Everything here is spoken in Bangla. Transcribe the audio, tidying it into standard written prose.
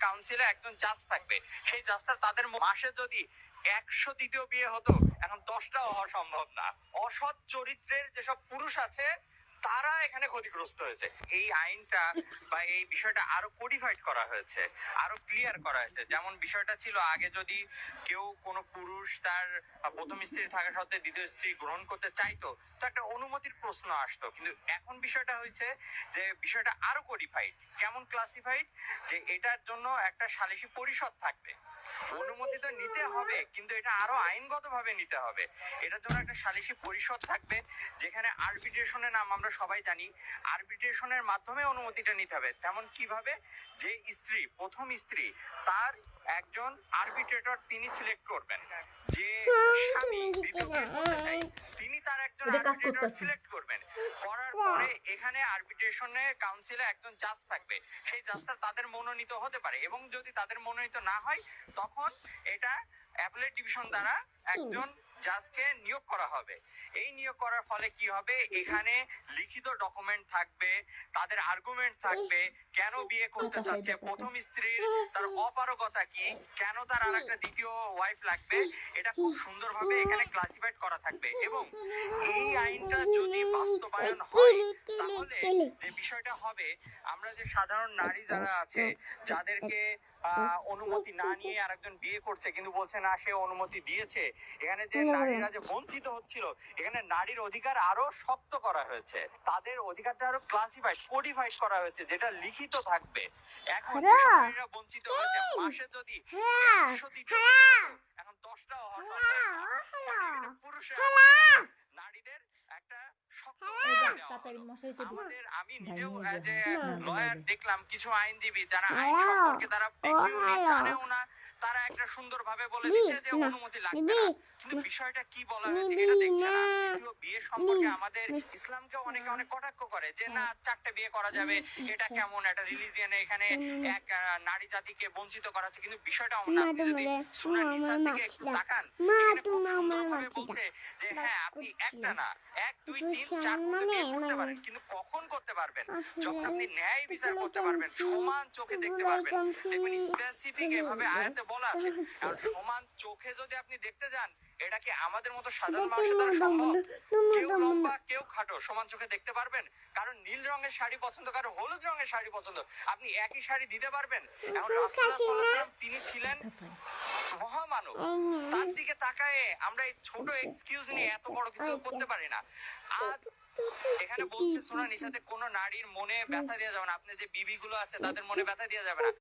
কাউন্সিলে একজন জাজ থাকবে, সেই জাজটা তাদের মাসে যদি 100 বিয়ে হতো, এখন 10টাও হওয়া সম্ভব না। অসৎ চরিত্রের যেসব পুরুষ আছে তারা এখানে ক্ষতিগ্রস্ত হয়েছে। এই আইনটা বা এই বিষয়টা আরো কোডিফাইড করা হয়েছে, আরো ক্লিয়ার করা হয়েছে। যেমন বিষয়টা ছিল আগে যদি কেউ কোনো পুরুষ তার প্রথম স্ত্রী থাকা সত্ত্বে দ্বিতীয় স্ত্রী গ্রহণ করতে চাইতো, তো একটা অনুমতির প্রশ্ন আসতো। কিন্তু এখন বিষয়টা হয়েছে যে বিষয়টা আরো কোডিফাইড। কেমন ক্লাসিফাইড? যে এটার জন্য একটা সালিসি পরিষদ থাকবে, অনুমতি তো নিতে হবে কিন্তু এটা আরো আইনগত ভাবে নিতে হবে। এটার জন্য একটা সালিসি পরিষদ থাকবে, যেখানে আরবিট্রেশনের নাম আমরা সবাই জানি। আরবিট্রেশনের মাধ্যমে অনুমতিটা নিতে হবে। তেমন কিভাবে? যে স্ত্রী, প্রথম স্ত্রী, তার একজন আরবিট্রেটর তিনি সিলেক্ট করবেন। যে স্বামী দ্বিতীয় বিয়ে করতে চাই, তিনি তার একজন আরবিট্রেটর সিলেক্ট করবেন। করার পরে এখানে আরবিট্রেশনে কাউন্সিলে একজন জাজ থাকবে, সেই জাজটা তাদের মনোনীত হতে পারে, এবং যদি তাদের মনোনীত না হয় তখন এটা অ্যাপেলেট ডিভিশন দ্বারা একজন জাজকে নিয়োগ করা হবে। এই নিয়োগ করার ফলে কি হবে? এখানে লিখিত ডকুমেন্ট থাকবে, তাদের আর্গুমেন্ট থাকবে, কেন বিয়ে করতে চাচ্ছে, প্রথম স্ত্রীর তার অপারগতা কি, কেন তার আর একটা দ্বিতীয় ওয়াইফ লাগবে, এটা খুব সুন্দরভাবে এখানে ক্লাসিফাইড করা থাকবে। এবং এই আইনটা যদি বাস্তবায়ন হয় তাহলে যে বিষয়টা হবে, আমরা যে সাধারণ নারী যারা আছে যাদেরকে অনুমতি না নিয়ে আরেকজন বিয়ে করছে কিন্তু বলছে না সে অনুমতি দিয়েছে, এখানে যে নারীরা যে বঞ্চিত হচ্ছিল, এখানে নারীর অধিকার আরো শক্ত করা হয়েছে, তাদের অধিকারটা আরো ক্লাসিফাইড কোডিফাইড করা হয়েছে, যেটা লিখিত থাকবে। এখন নারীরা বঞ্চিত হয়েছে, মাসে যদি 100 এখন 10টাও হওয়া সম্ভব না। পুরুষের নারীদের একটা শক্ত আমাদের। আমি নিজেও যে লয়ার দেখলাম কিছু আইনজীবী যারা আইন সম্পর্কে তারা জানেও না, তারা একটা সুন্দর ভাবে বলে দিচ্ছে যে অনুমতি লাগবে না। কিন্তু বিষয়টা কি বলা হয়েছে এটা দেখছে না। দ্বিতীয় বিয়ে সম্পর্কে আমাদের ইসলামকে অনেকে অনেক কটাক্ষ করে যে না 4টে বিয়ে করা যাবে, এটা কেমন একটা রিলিজিয়নে এখানে এক নারী জাতিকে বঞ্চিত করা হচ্ছে। কিন্তু বিষয়টা না, আপনি যদি সূরা নিসার দিকে একটু তাকান, এখানে খুব সুন্দরভাবে বলছে যে হ্যাঁ আপনি একটা না 1 2 3 4 বিয়ে করতে পারেন, কিন্তু কখন করতে পারবেন? যখন আপনি ন্যায় বিচার করতে পারবেন, সমান চোখে দেখতে পারবেন। দেখবেন স্পেসিফিক এভাবে আয়াতে বলা আছে। আর সমান চোখে যদি আপনি দেখতে যান, এটা কি আমাদের মতো সাধারণ মানুষের দ্বারা সম্ভব? কেউ লম্বা কেউ খাটো সমান চোখে দেখতে পারবেন? কারণ নীল রঙের শাড়ি পছন্দ, কারো হলুদ রঙের শাড়ি পছন্দ, আপনি একই শাড়ি দিতে পারবেন? এখন রাসূলুল্লাহ সাল্লাল্লাহু আলাইহি ওয়াসাল্লাম তিনি ছিলেন মহামানব, তার দিকে তাকায় আমরা এই ছোট এক্সকিউজ নিয়ে এত বড় কিছু করতে পারি না। আজ এখানে বলছে সূরা নিসাতে কোন নারীর মনে ব্যথা দেওয়া যাবে না, আপনি যে বিবি গুলো আছে তাদের মনে ব্যথা দেওয়া যাবে না।